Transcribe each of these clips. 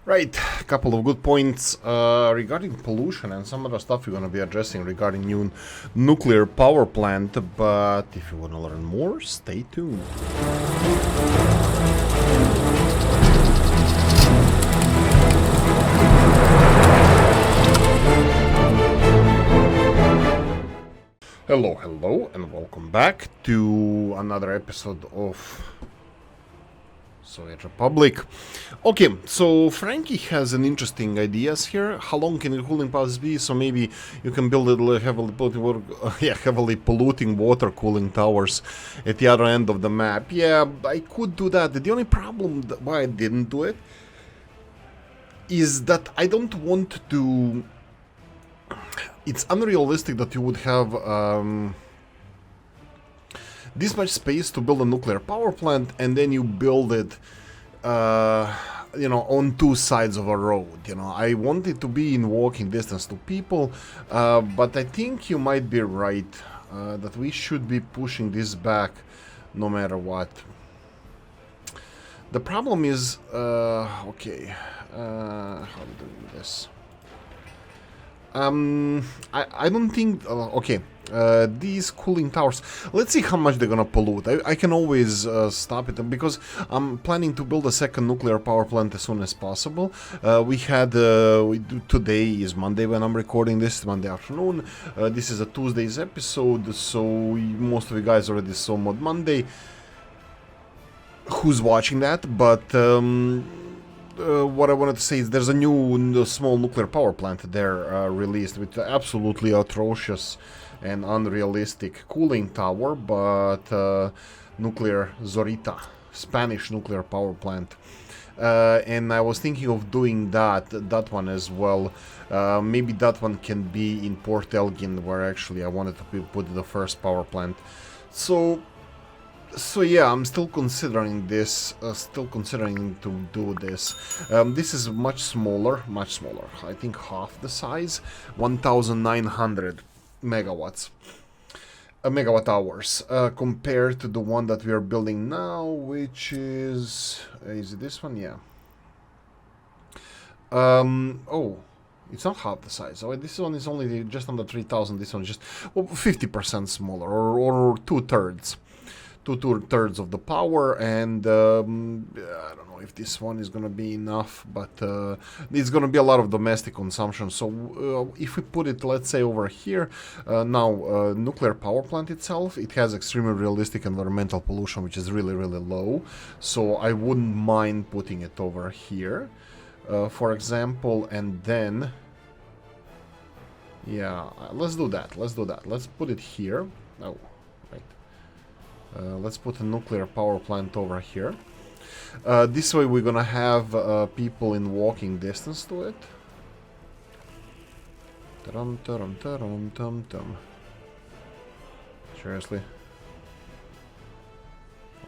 Right, a couple of good points regarding pollution and some other stuff we're going to be addressing regarding new nuclear power plant, but if you want to learn more, stay tuned. Hello, and welcome back to another episode of Soviet Republic. Okay, so Frankie has an interesting ideas here. How long can the cooling paths be? So maybe you can build little heavily polluting water cooling towers at the other end of the map. Yeah, I could do that. The only problem why I didn't do it is that I don't want to. It's unrealistic that you would have this much space to build a nuclear power plant and then you build it on two sides of a road. I want it to be in walking distance to people, but I think you might be right that we should be pushing this back no matter what. The problem is how do we do this? I don't think these cooling towers, let's see how much they're gonna pollute. I can always stop it because I'm planning to build a second nuclear power plant as soon as possible. Today is Monday when I'm recording this, Monday afternoon. This is a Tuesday's episode, so most of you guys already saw Mod Monday. Who's watching that? But what I wanted to say is there's a new small nuclear power plant there released with absolutely atrocious and unrealistic cooling tower, but nuclear Zorita, Spanish nuclear power plant. And I was thinking of doing that one as well. Maybe that one can be in Port Elgin, where actually I wanted to put the first power plant. So yeah, I'm still considering this, to do this. This is much smaller, I think half the size, 1900 megawatts, megawatt hours, compared to the one that we are building now, which is it this one? Yeah. It's not half the size. Oh, this one is only just under 3000. This one is just 50% smaller, or two-thirds of the power, and I don't know if this one is gonna be enough, but it's gonna be a lot of domestic consumption. So if we put it, let's say, over here, nuclear power plant itself, it has extremely realistic environmental pollution, which is really, really low. So I wouldn't mind putting it over here, for example, and then, yeah, let's do that. Let's put it here. Oh, right. Let's put a nuclear power plant over here. This way we're gonna have people in walking distance to it. Seriously?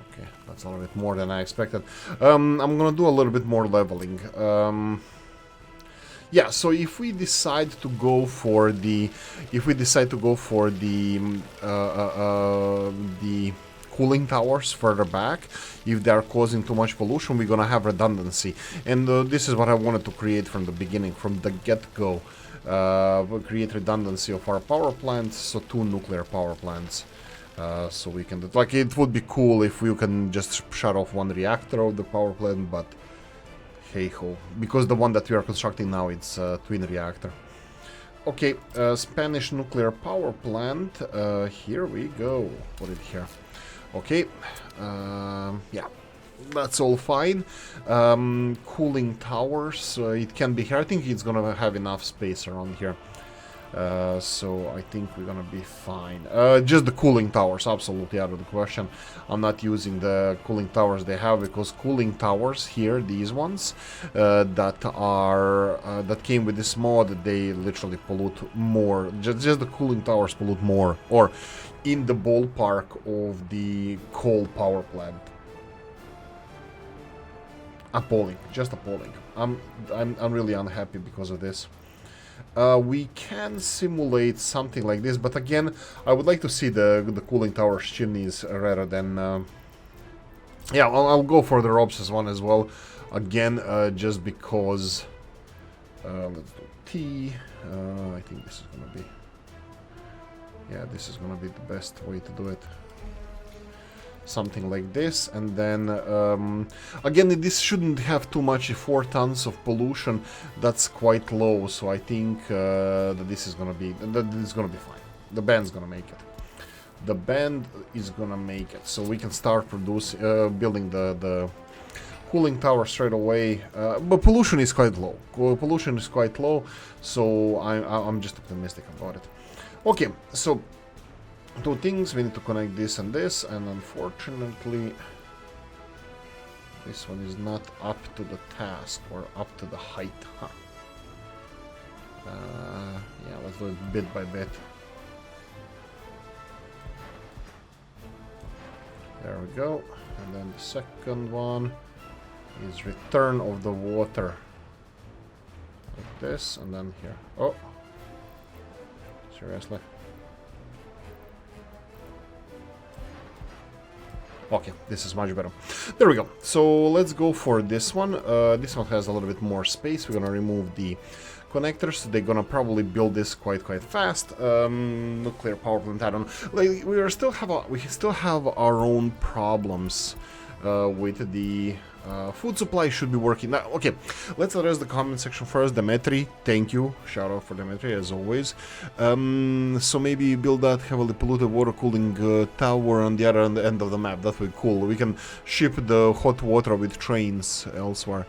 Okay, that's a little bit more than I expected. I'm gonna do a little bit more leveling. Yeah, so if we decide to go for the cooling towers further back, if they are causing too much pollution, we're gonna have redundancy, and this is what I wanted to create from the beginning, from the get-go. We'll create redundancy of our power plants, so 2 nuclear power plants. So we can, like, it would be cool if we can just shut off 1 reactor of the power plant, but hey ho, because the one that we are constructing now, it's a twin reactor. Okay, Spanish nuclear power plant, here we go, put it here. Okay, yeah, that's all fine. Cooling towers, it can be here. I think it's gonna have enough space around here. So I think we're gonna be fine. Just the cooling towers, absolutely out of the question. I'm not using the cooling towers they have, because cooling towers here, these ones, that came with this mod, they literally pollute more. Just the cooling towers pollute more, or in the ballpark of the coal power plant. Appalling, just appalling. I'm really unhappy because of this. We can simulate something like this, but again, I would like to see the cooling tower's chimneys rather than... yeah, I'll go for the Robs's one as well. Again, just because... let's do T. I think this is gonna be... Yeah, this is gonna be the best way to do it. Something like this, and then again, this shouldn't have too much. 4 tons of pollution, that's quite low, so I think that this is gonna be fine. The band's gonna make it. The band is gonna make it, so we can start producing, building the cooling tower straight away. But pollution is quite low. Pollution is quite low, so I'm just optimistic about it. Okay, so 2 things, we need to connect this and this, and unfortunately this one is not up to the task or up to the height. Huh. Yeah, let's do it bit by bit. There we go. And then the second one is return of the water. Like this, and then here. Oh! Seriously? Okay, this is much better. There we go. So let's go for this one. This one has a little bit more space. We're gonna remove the connectors. They're gonna probably build this quite fast. Nuclear power plant. I don't know. Like we still have our own problems with the food supply. Should be working now. Okay, let's address the comment section first. Demetri, thank you. Shout out for Demetri as always. So maybe build that heavily polluted water cooling tower on the other end of the map. That would be cool. We can ship the hot water with trains elsewhere.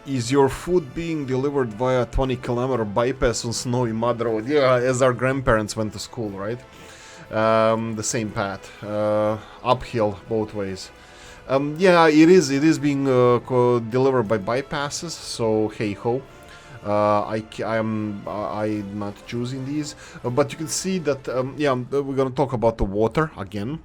Is your food being delivered via 20-kilometer bypass on snowy mud road? Yeah, as our grandparents went to school, right? The same path, uphill both ways. Yeah, it is being delivered by bypasses, so hey ho. I'm not choosing these, but you can see that yeah, we're gonna talk about the water again.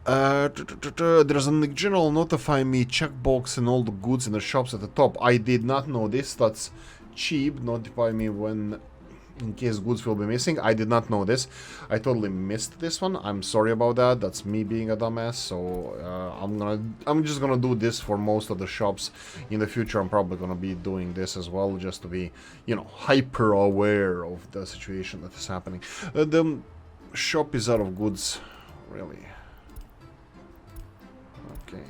There's a general notify me checkbox and all the goods in the shops at the top. I did not know this. That's cheap. Notify me when in case goods will be missing. I did not know this. I totally missed this one. I'm sorry about that. That's me being a dumbass. So I'm just gonna do this for most of the shops. In the future, I'm probably gonna be doing this as well, just to be, you know, hyper aware of the situation that is happening. The shop is out of goods, really. Okay.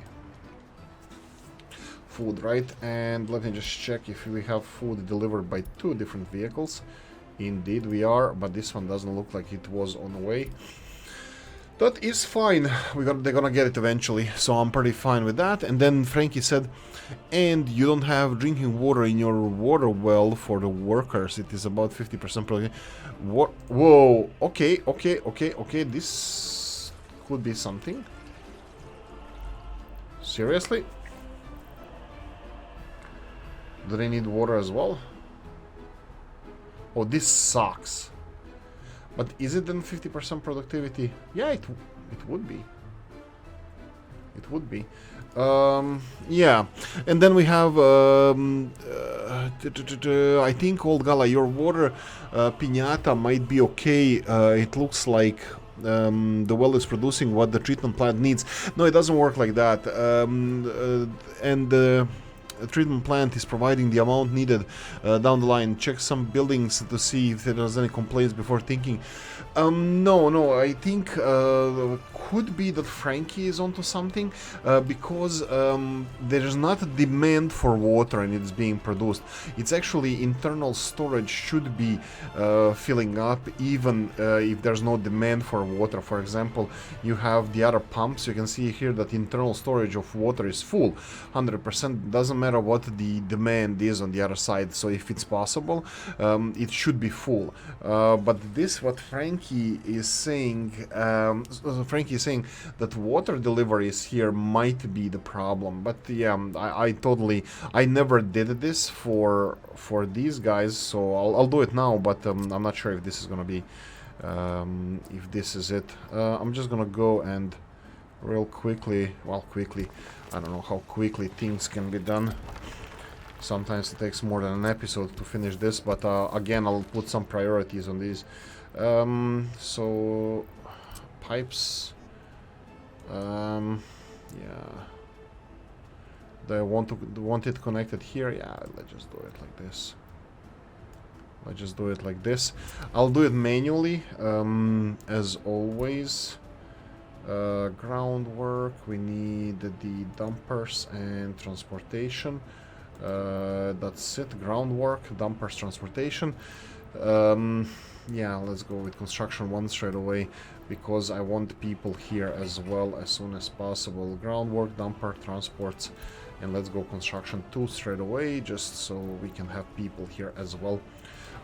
Food, right? And let me just check if we have food delivered by 2 different vehicles. Indeed we are, but this one doesn't look like it was on the way. That is fine. They're gonna get it eventually, so I'm pretty fine with that. And then Frankie said, and you don't have drinking water in your water well for the workers. It is about 50% productive. What? Whoa. Okay. This could be something. Seriously? Do they need water as well? Oh, this sucks. But is it then 50% productivity? Yeah, it would be. It would be. Yeah. And then we have... I think, Old Gala, your water piñata might be okay. It looks like the well is producing what the treatment plant needs. No, it doesn't work like that. A treatment plant is providing the amount needed down the line. Check some buildings to see if there's any complaints before thinking. No, I think could be that Frankie is onto something because there is not a demand for water and it's being produced. It's actually internal storage should be filling up even if there's no demand for water. For example, you have the other pumps. You can see here that internal storage of water is full, 100%. Doesn't matter what the demand is on the other side. So if it's possible, it should be full. But this, what Frankie is saying, Frankie is saying that water deliveries here might be the problem. But yeah, I never did this for these guys, so I'll do it now. But I'm not sure if this is gonna be, if this is it. I'm just gonna go and real quickly, I don't know how quickly things can be done. Sometimes it takes more than an episode to finish this, but again, I'll put some priorities on these. So pipes, yeah, Do I want it connected here? Yeah, let's just do it like this. Let's just do it like this. I'll do it manually, as always. Groundwork, we need the dumpers and transportation. That's it, groundwork, dumpers, transportation. Yeah, let's go with construction 1 straight away, because I want people here as well as soon as possible. Groundwork, dumper, transports, and let's go construction 2 straight away, just so we can have people here as well.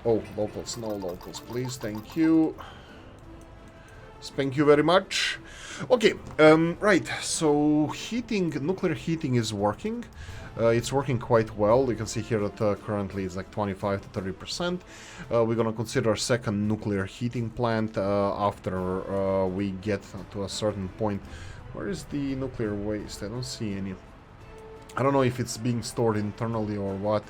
Oh, locals, no locals, please, thank you. Thank you very much. Okay, right, so heating, nuclear heating is working. It's working quite well. You can see here that currently it's like 25 to 30%. We're gonna consider a second nuclear heating plant after we get to a certain point. Where is the nuclear waste? I don't see any. I don't know if it's being stored internally or what.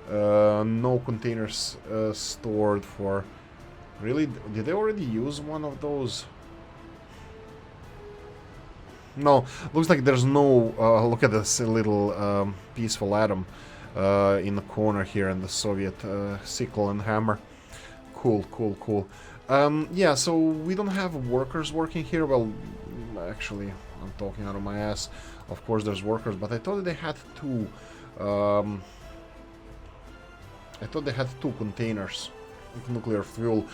No containers stored for... Really? Did they already use one of those? No, looks like there's no... look at this little peaceful atom in the corner here in the Soviet sickle and hammer. Cool, cool, cool. Yeah, so we don't have workers working here. Well, actually, I'm talking out of my ass. Of course there's workers, but I thought they had two... I thought they had 2 containers of nuclear fuel,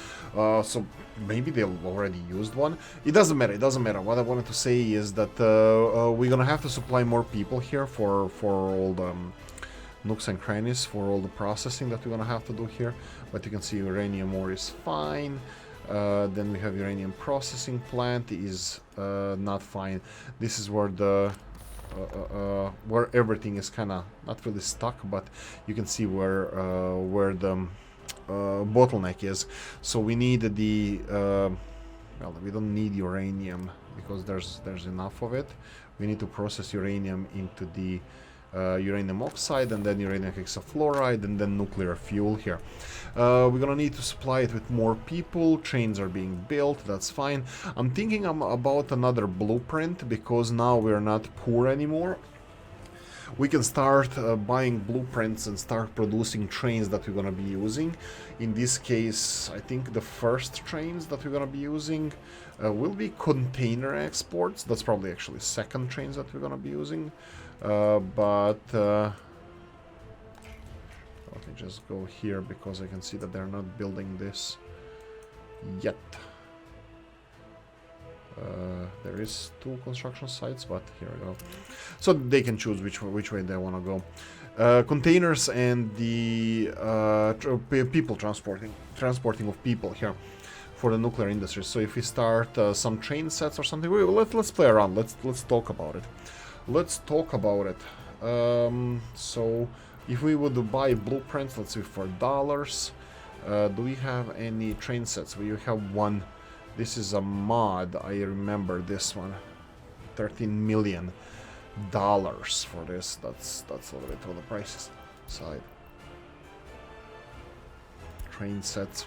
so maybe they already used one. It doesn't matter, it doesn't matter. What I wanted to say is that we're gonna have to supply more people here for all the nooks and crannies, for all the processing that we're gonna have to do here. But you can see uranium ore is fine. Then we have uranium processing plant is not fine. This is where the where everything is kind of not really stuck, but you can see where the bottleneck is. So we need the well, we don't need uranium because there's enough of it. We need to process uranium into the uranium oxide, and then uranium hexafluoride, and then nuclear fuel here. We're gonna need to supply it with more people. Trains are being built, that's fine. I'm thinking about another blueprint, because now we're not poor anymore. We can start buying blueprints and start producing trains that we're gonna be using. In this case, I think the first trains that we're gonna be using will be container exports. That's probably actually second trains that we're gonna be using. But let me just go here, because I can see that they're not building this yet. There is 2 construction sites, but here we go. So they can choose which way they want to go. Containers and the people transporting of people here for the nuclear industry. So if we start some train sets or something, let's play around. Let's talk about it. Let's talk about it. So if we would buy blueprints, let's see, for dollars, do we have any train sets? We have one. This is a mod. I remember this one. $13 million for this. That's a little bit on the prices side. Train sets.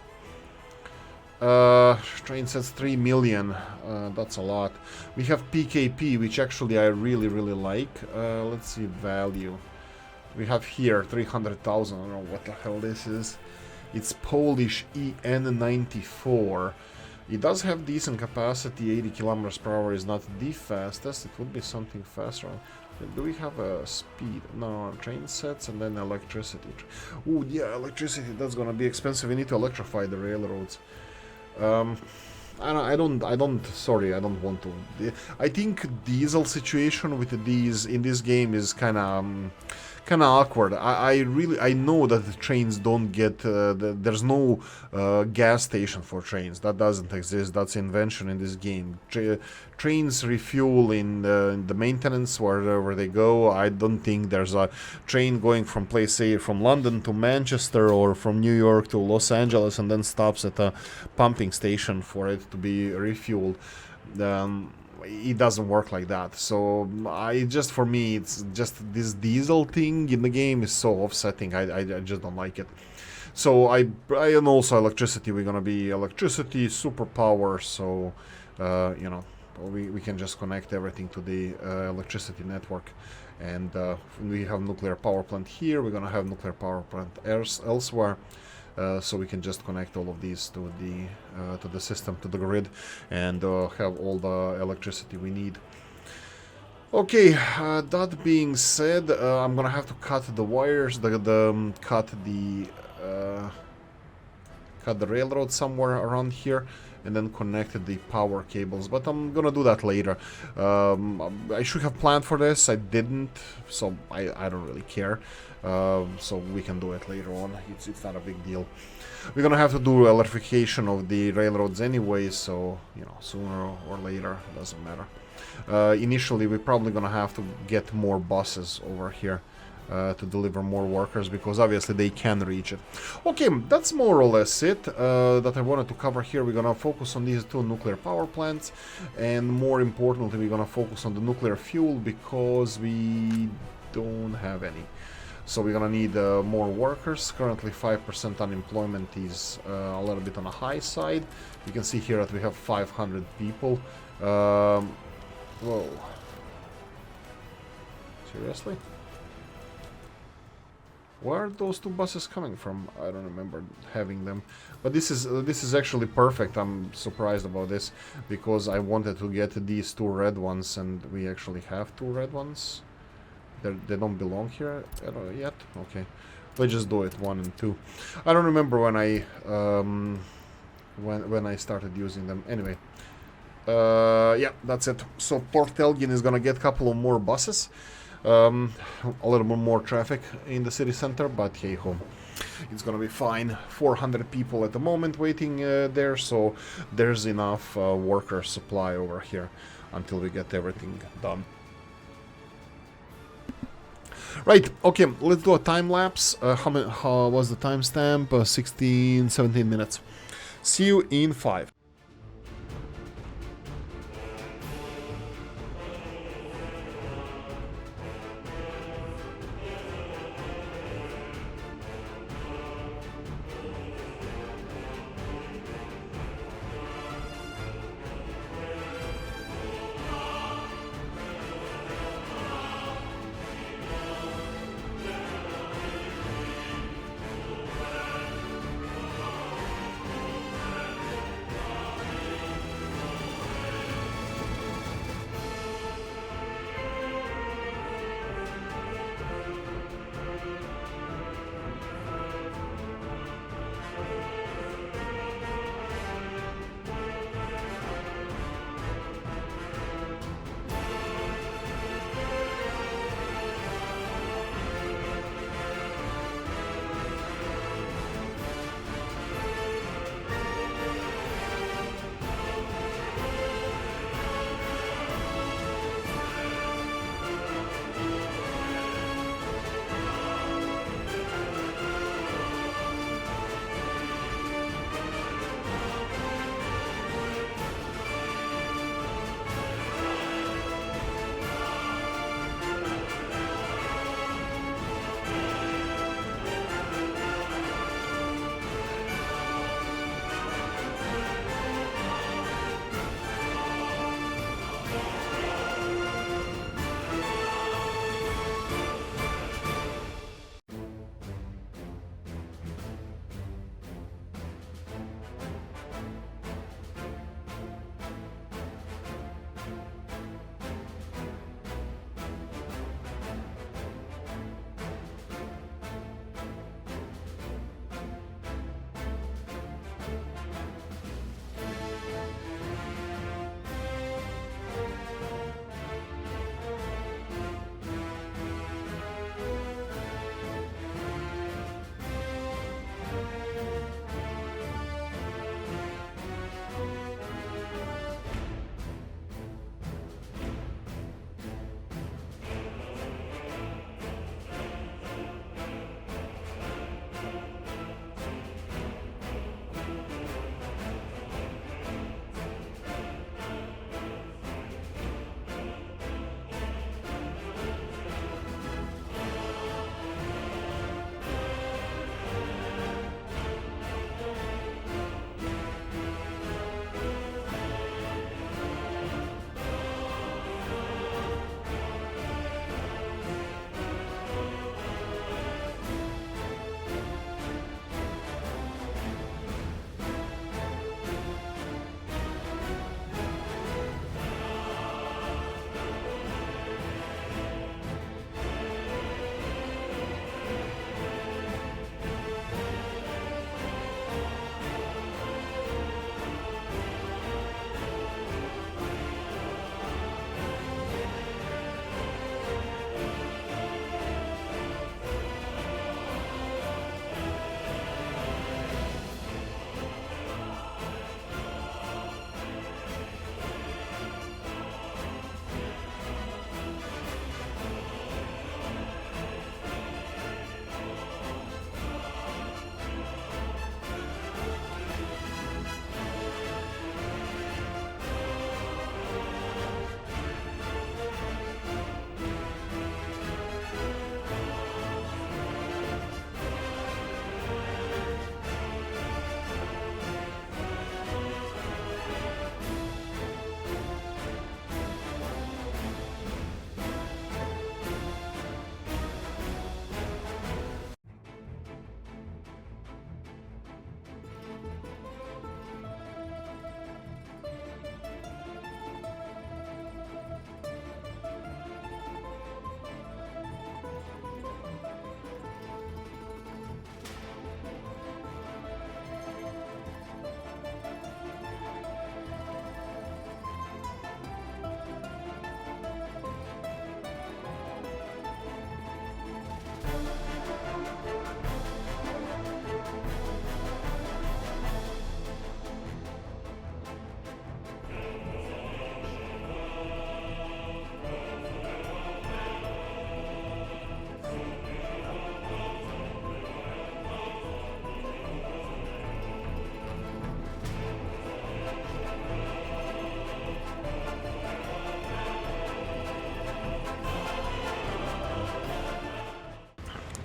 Train sets 3 million. That's a lot. We have PKP, which actually I really like. Let's see value. We have here 300,000. I don't know what the hell this is. It's Polish EN94. It does have decent capacity. 80 kilometers per hour is not the fastest. It would be something faster. Do we have a speed? No, train sets and then electricity. Oh yeah, electricity. That's gonna be expensive. We need to electrify the railroads. I don't want to. I think diesel situation with these in this game is kind of awkward. I know that the trains don't get there's no gas station for trains. That doesn't exist. That's invention in this game. Trains refuel in the maintenance wherever they go. I don't think there's a train going from, say, from London to Manchester or from New York to Los Angeles and then stops at a pumping station for it to be refueled. It doesn't work like that. So for me, it's just this diesel thing in the game is so offsetting. I just don't like it. So and also electricity. We're gonna be electricity superpower. So you know, we can just connect everything to the electricity network, And we have nuclear power plant here. We're gonna have nuclear power plant elsewhere. So we can just connect all of these to the system, to the grid, and have all the electricity we need. Okay, that being said, I'm gonna have to cut the wires, cut the railroad somewhere around here, and then connect the power cables. But I'm gonna do that later. I should have planned for this. I didn't, so I don't really care. So we can do it later on. It's not a big deal. We're gonna have to do electrification of the railroads anyway, so you know, sooner or later, doesn't matter. Initially, we're probably gonna have to get more buses over here to deliver more workers, because obviously they can reach it. Okay, that's more or less it that I wanted to cover here. We're gonna focus on these two nuclear power plants, and more importantly, we're gonna focus on the nuclear fuel, because we don't have any. So we're gonna need more workers. Currently 5% unemployment is a little bit on the high side. You can see here that we have 500 people. Whoa. Seriously? Where are those two buses coming from? I don't remember having them. But this is actually perfect. I'm surprised about this, because I wanted to get these two red ones, and we actually have two red ones. They don't belong here yet? Okay. Let's just do it, 1 and 2. I don't remember when I started using them. Anyway. Yeah, that's it. So Port Elgin is gonna get a couple of more buses. A little bit more traffic in the city center, but hey ho. It's gonna be fine. 400 people at the moment waiting there, so there's enough worker supply over here until we get everything done. Right, okay, let's do a time lapse. How was the timestamp? 17 minutes. See you in 5.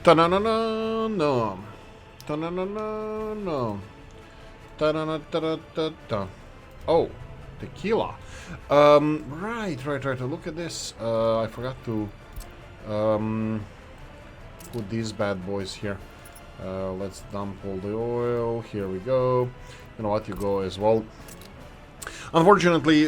Ta-na-na-na, no. Ta-na-na-na, no. Ta-na-na-ta-ta-ta-ta. Oh, tequila. Right. Look at this. I forgot to put these bad boys here. Let's dump all the oil. Here we go. You know what? You go as well. Unfortunately,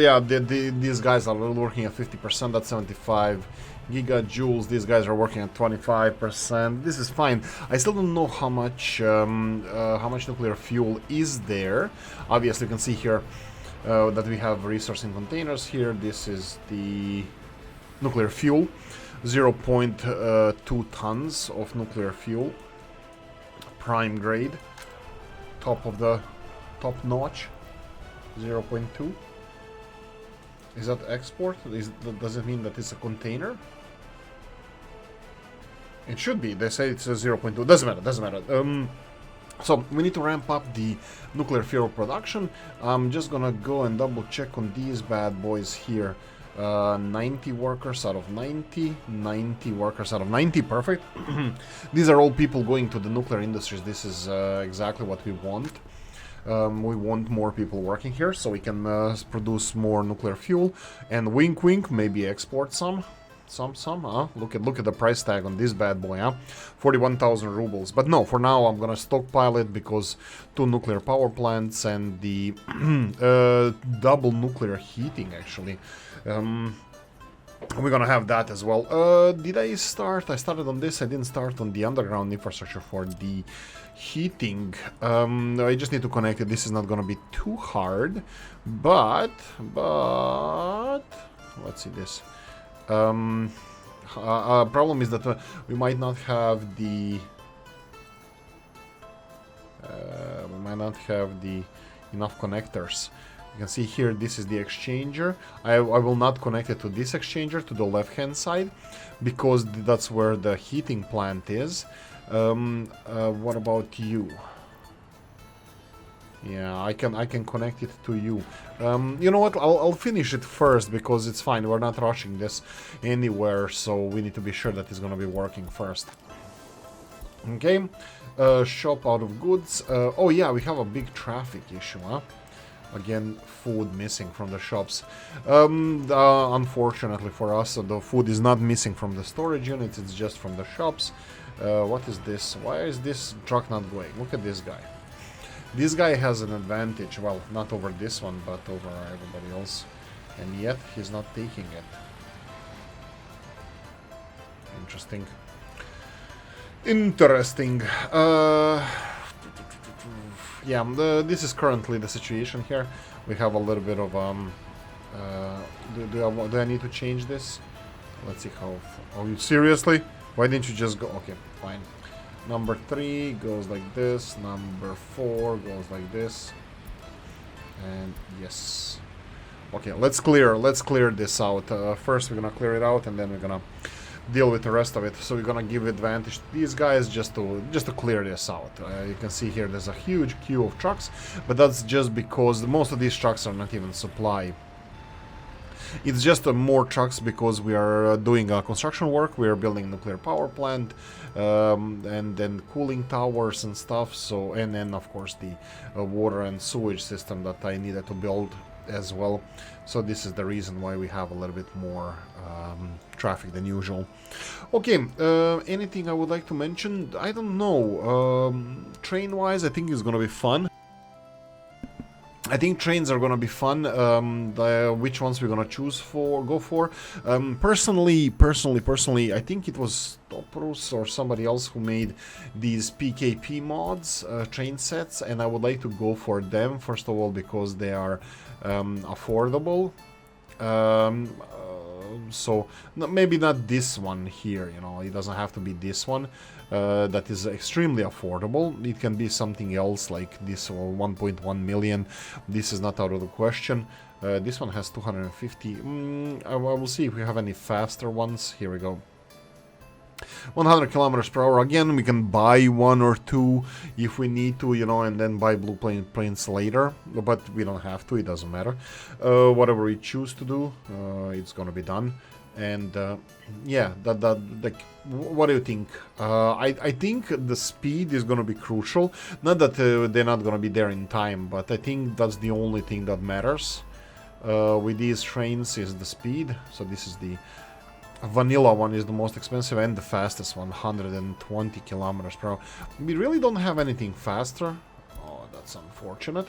yeah, these guys are working at 50%. That's 75 gigajoules. These guys are working at 25%. This is fine. I still don't know how much nuclear fuel is there. Obviously, you can see here that we have resourcing containers here. This is the nuclear fuel, 0.2 tons of nuclear fuel, prime grade, top notch. 0.2. Is that export? Does it mean that it's a container? It should be. They say it's a 0.2. Doesn't matter. So we need to ramp up the nuclear fuel production. I'm just gonna go and double check on these bad boys here. 90 workers out of 90. 90 workers out of 90. Perfect. These are all people going to the nuclear industries. This is exactly what we want. We want more people working here so we can produce more nuclear fuel, and wink wink, maybe export some. Look at the price tag on this bad boy, huh? 41,000 rubles. But no, for now I'm gonna stockpile it because 2 nuclear power plants and the double nuclear heating actually. We're gonna have that as well. Did I start? I started on this. I didn't start on the underground infrastructure for the heating. I just need to connect it. This is not gonna be too hard, but let's see this. Problem is that we might not have the enough connectors. You can see here, this is the exchanger. I will not connect it to this exchanger, to the left hand side, because that's where the heating plant is. What about you? Yeah, I can connect it to you. You know what? I'll finish it first because it's fine. We're not rushing this anywhere, so we need to be sure that it's gonna be working first. Okay. Shop out of goods. Oh yeah, we have a big traffic issue, huh? Again, food missing from the shops. Unfortunately for us, the food is not missing from the storage units, it's just from the shops. What is this? Why is this truck not going? Look at this guy. This guy has an advantage, well, not over this one, but over everybody else. And yet, he's not taking it. Interesting. Interesting. Yeah, this is currently the situation here. We have a little bit of do I need to change this? Let's see how. Oh, you seriously? Why didn't you just go? Okay, fine. Number 3 goes like this. Number 4 goes like this. And yes. Okay, let's clear this out. First, we're gonna clear it out, and then we're gonna deal with the rest of it. So we're gonna give advantage to these guys just to clear this out. You can see here there's a huge queue of trucks, but that's just because most of these trucks are not even supply. It's just more trucks because we are doing construction work. We are building a nuclear power plant, and then cooling towers and stuff. So, and then of course the water and sewage system that I needed to build as well. So this is the reason why we have a little bit more traffic than usual. Okay, anything I would like to mention? I don't know. Train wise, I think it's gonna be fun. I think trains are gonna be fun. Which ones we're gonna go for? Personally, I think it was Toprus or somebody else who made these PKP mods, train sets, and I would like to go for them first of all because they are affordable. So maybe not this one here. You know, it doesn't have to be this one. That is extremely affordable. It can be something else like this, or 1.1 million. This is not out of the question. This one has 250. I will see if we have any faster ones. Here we go. 100 kilometers per hour. Again, we can buy 1 or 2 if we need to, you know, and then buy blue planes later. But we don't have to. It doesn't matter. Whatever we choose to do, it's gonna be done. And yeah, like, what do you think? I think the speed is gonna be crucial. Not that they're not gonna be there in time, but I think that's the only thing that matters with these trains is the speed. So this is the vanilla one, is the most expensive and the fastest one, 120 kilometers per hour. We really don't have anything faster. Oh, that's unfortunate.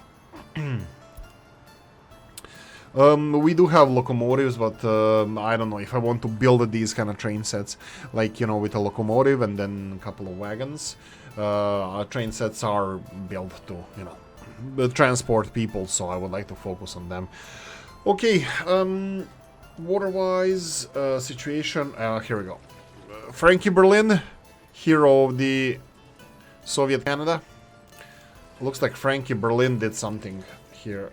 We do have locomotives, but I don't know if I want to build these kind of train sets, like, you know, with a locomotive and then a couple of wagons. Train sets are built to, you know, transport people, so I would like to focus on them. Okay, water-wise situation, here we go. FrankiBerlin, hero of the Soviet Canada. Looks like FrankiBerlin did something here.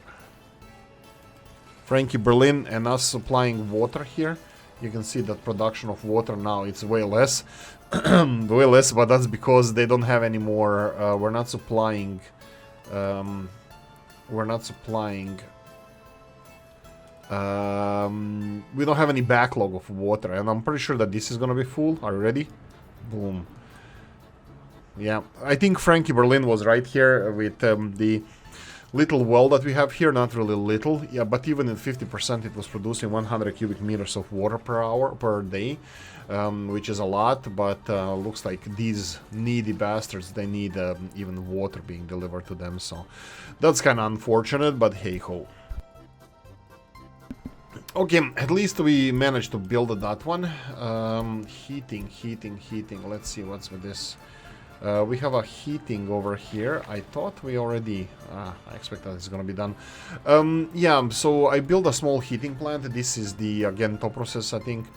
FrankiBerlin and us supplying water here. You can see that production of water now, it's way less. Way less, but that's because they don't have any more, we're not supplying, we don't have any backlog of water, and I'm pretty sure that this is gonna be full. Are you ready? Boom. Yeah, I think FrankiBerlin was right here with the little well that we have here, not really little, yeah, but even at 50% it was producing 100 cubic meters of water per day, which is a lot, but looks like these needy bastards, they need even water being delivered to them, so that's kind of unfortunate, but hey ho. Okay, at least we managed to build that one. Heating, let's see what's with this. We have a heating over here. I thought we already... I expect that it's gonna be done. Yeah, so I built a small heating plant. This is the, again, top process, I think.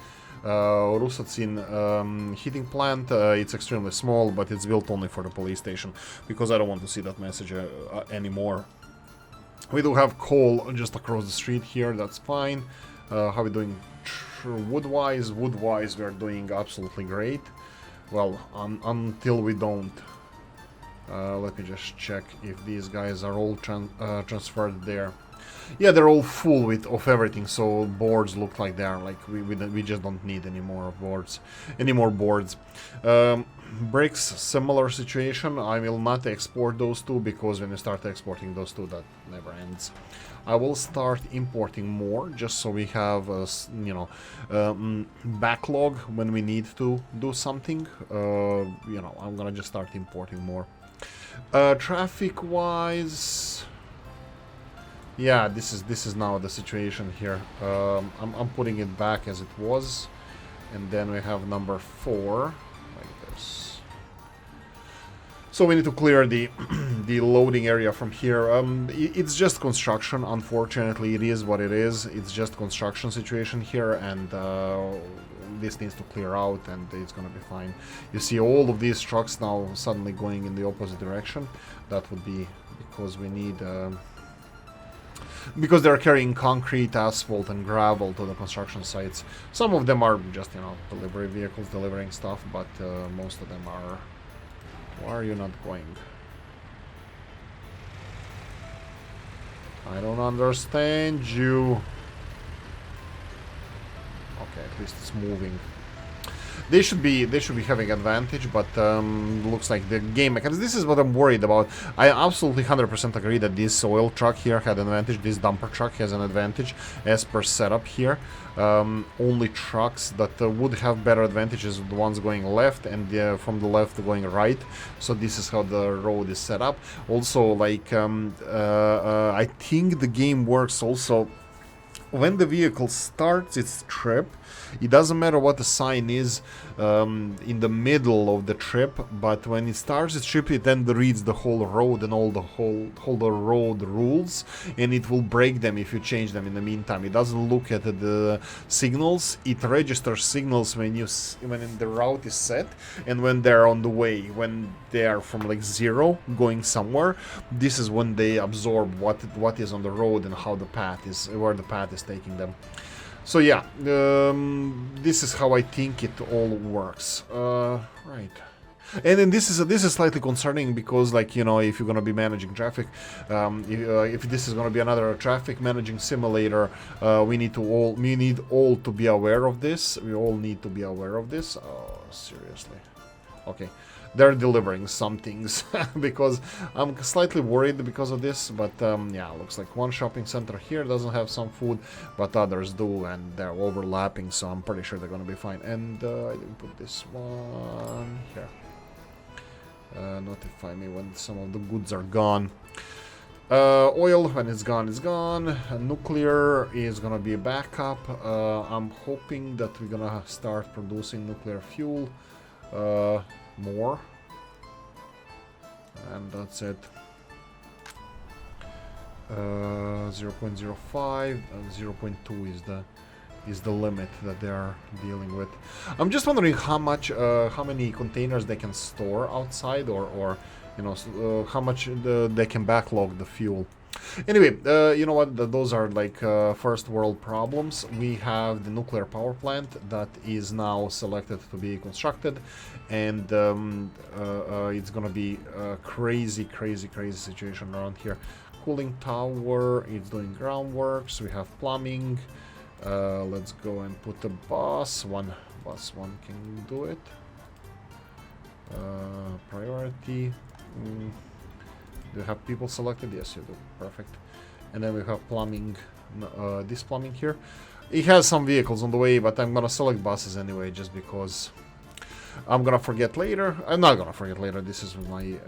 Rusatsin heating plant. It's extremely small, but it's built only for the police station, because I don't want to see that message anymore. We do have coal just across the street here, that's fine. How are we doing wood-wise? Wood-wise, we're doing absolutely great. Well, until we don't. Let me just check if these guys are all transferred there. Yeah, they're all full of everything, so boards look like they are. Like, we just don't need any more boards. Bricks, similar situation. I will not export those two, because when you start exporting those two, that never ends. I will start importing more, just so we have a, you know, backlog when we need to do something. You know, I'm gonna just start importing more. Traffic-wise, yeah, this is now the situation here. I'm putting it back as it was, and then we have number 4. So we need to clear the the loading area from here. It's just construction, unfortunately. It is what it is. It's just construction situation here, and this needs to clear out, and it's gonna be fine. You see all of these trucks now suddenly going in the opposite direction. That would be because we need... because they're carrying concrete, asphalt, and gravel to the construction sites. Some of them are just, you know, delivery vehicles delivering stuff, but most of them are... Why are you not going? I don't understand you. Okay, at least it's moving. They should be having advantage, but looks like the game mechanics. This is what I'm worried about. I absolutely 100% agree that this oil truck here had an advantage. This dumper truck has an advantage as per setup here. Only trucks that would have better advantages are the ones going left, and from the left going right. So this is how the road is set up. Also, like I think the game works also when the vehicle starts its trip. It doesn't matter what the sign is in the middle of the trip, but when it starts its trip, it then reads the whole road and all the road rules, and it will break them if you change them in the meantime. It doesn't look at the signals. It registers signals when the route is set and when they're on the way. When they are from like 0 going somewhere, this is when they absorb what is on the road and how the path is, where the path is taking them. So yeah, this is how I think it all works. Right. And then this is slightly concerning because, like, you know, if you're gonna be managing traffic, if this is gonna be another traffic managing simulator, we need all to be aware of this. We all need to be aware of this. Oh, seriously. Okay, they're delivering some things because I'm slightly worried because of this. But yeah, looks like one shopping center here doesn't have some food, but others do, and they're overlapping. So I'm pretty sure they're gonna be fine. And I didn't put this one here. Notify me when some of the goods are gone. Oil, when it's gone, is gone. Nuclear is gonna be a backup. I'm hoping that we're gonna start producing nuclear fuel more. And that's it. 0.05 and 0.2 is the limit that they are dealing with. I'm just wondering how many containers they can store outside, or you know, how much they can backlog the fuel. Anyway, you know what? Those are like first world problems. We have the nuclear power plant that is now selected to be constructed, and it's gonna be a crazy situation around here. Cooling tower is doing groundworks. We have plumbing. Let's go and put the bus one can do it. Priority. Do you have people selected? Yes, you do. Perfect. And then we have plumbing. This plumbing here. It has some vehicles on the way, but I'm gonna select buses anyway, just because I'm gonna forget later. I'm not gonna forget later. This is my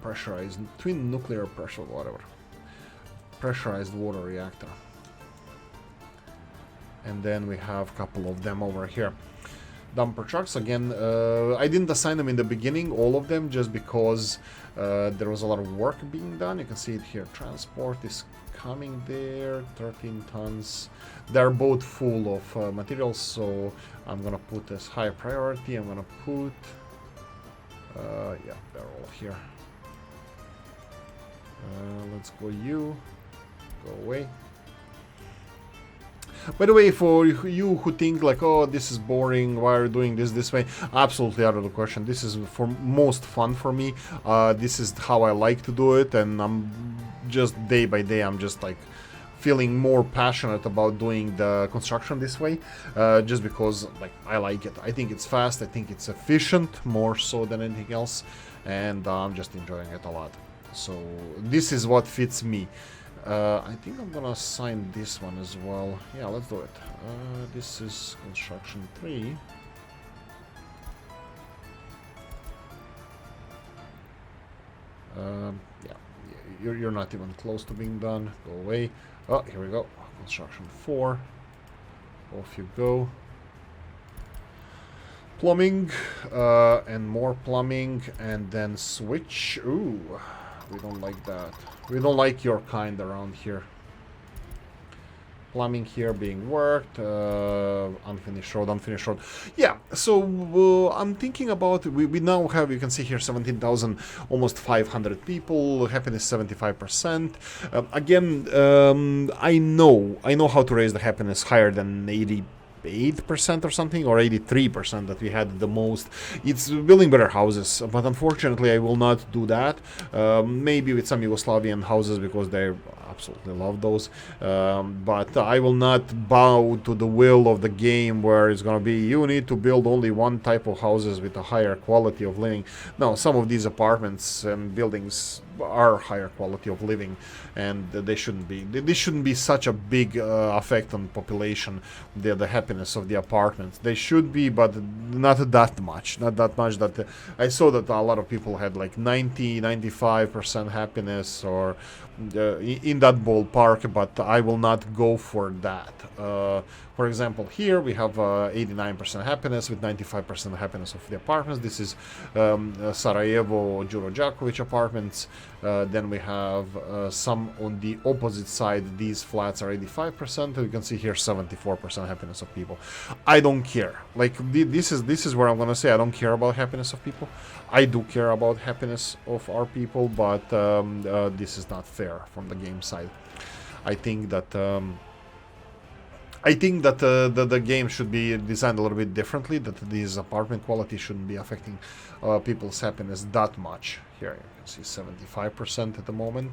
pressurized twin nuclear pressure, whatever. Pressurized water reactor. And then we have a couple of them over here. Dumper trucks again. I didn't assign them in the beginning, all of them, just because there was a lot of work being done. You can see it here. Transport is coming there. 13 tons. They're both full of materials, so I'm gonna put this high priority. I'm gonna put yeah, they're all here. Let's go you. Go away. By the way, for you who think like, oh, this is boring, why are you doing this way? Absolutely out of the question. This is for most fun for me. This is how I like to do it, and I'm just day by day, I'm just like feeling more passionate about doing the construction this way, just because like I like it. I think it's fast, I think it's efficient, more so than anything else, and I'm just enjoying it a lot. So this is what fits me. I think I'm gonna assign this one as well. Yeah, let's do it. This is construction 3. Yeah, you're not even close to being done. Go away. Oh, here we go. Construction 4. Off you go. Plumbing, and more plumbing, and then switch. Ooh, we don't like that. We don't like your kind around here. Plumbing here being worked, unfinished road. Yeah, so I'm thinking about, we now have, you can see here, 17,000, almost 500 people, happiness 75%. Again, I know how to raise the happiness higher than 88% or something, or 83% that we had the most. It's building better houses, but unfortunately I will not do that. Maybe with some Yugoslavian houses, because they absolutely love those, but I will not bow to the will of the game, where it's gonna be you need to build only one type of houses with a higher quality of living. No, some of these apartments and buildings are higher quality of living, and they shouldn't be. This shouldn't be such a big effect on population, the happiness of the apartments. They should be, but not that much. Not that much that I saw that a lot of people had like 95% happiness, or in that ballpark, but I will not go for that. For example, here we have 89% happiness with 95% happiness of the apartments. This is Sarajevo Đuro Đaković apartments. Then we have some on the opposite side. These flats are 85%. You can see here 74% happiness of people. I don't care. Like this is where I'm gonna say I don't care about happiness of people. I do care about happiness of our people, but this is not fair from the game side. I think that I think that the game should be designed a little bit differently, that these apartment quality shouldn't be affecting people's happiness that much. Here you can see 75% at the moment.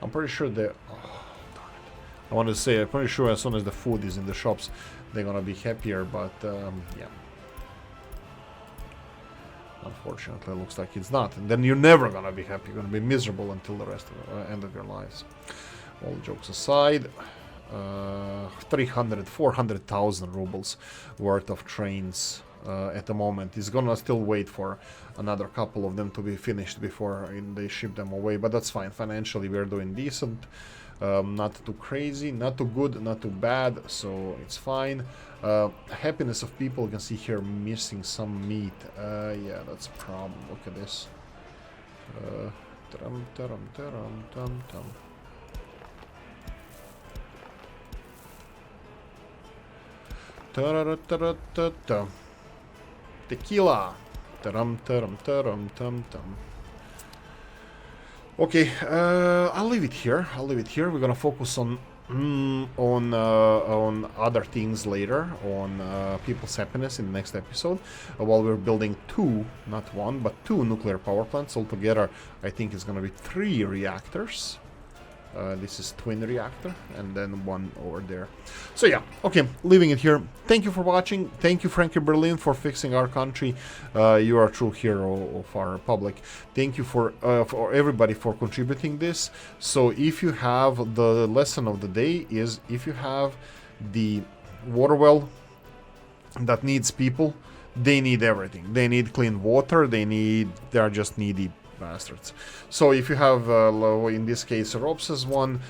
I'm pretty sure they... Oh, darn it. I want to say, I'm pretty sure as soon as the food is in the shops, they're gonna be happier, but yeah. Unfortunately, it looks like it's not. And then you're never gonna be happy. You're gonna be miserable until the rest of end of your lives. All jokes aside, 400,000 rubles worth of trains at the moment. Is gonna still wait for another couple of them to be finished before they ship them away, but that's fine. Financially, we're doing decent. Not too crazy, not too good, not too bad, so it's fine. Happiness of people, you can see here missing some meat. Yeah, that's a problem. Look at this. Tequila. Okay, I'll leave it here. We're gonna focus on other things later, on people's happiness in the next episode, while we're building two, not one, but two nuclear power plants. Altogether, I think it's gonna be 3 reactors. This is twin reactor, and then one over there. So yeah, okay, leaving it here. Thank you for watching. Thank you, FrankiBerlin, for fixing our country. You are a true hero of our republic. Thank you for everybody for contributing this. So if you have, the lesson of the day is, if you have the water well that needs people, they need everything. They need clean water. They are just needy bastards. So if you have, in this case, Rops's one,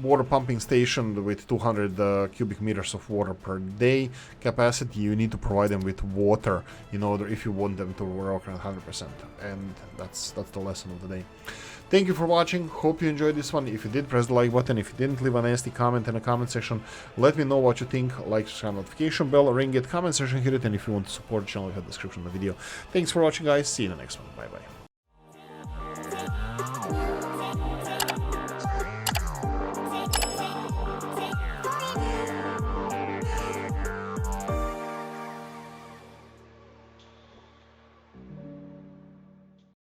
water pumping station with 200 cubic meters of water per day capacity, you need to provide them with water in order, if you want them to work at 100%. And that's the lesson of the day. Thank you for watching. Hope you enjoyed this one. If you did, press the like button. If you didn't, leave a nasty comment in the comment section. Let me know what you think. Like, subscribe, notification bell, ring it, comment section, hit it, and if you want to support the channel, hit the description of the video. Thanks for watching, guys. See you in the next one. Bye bye.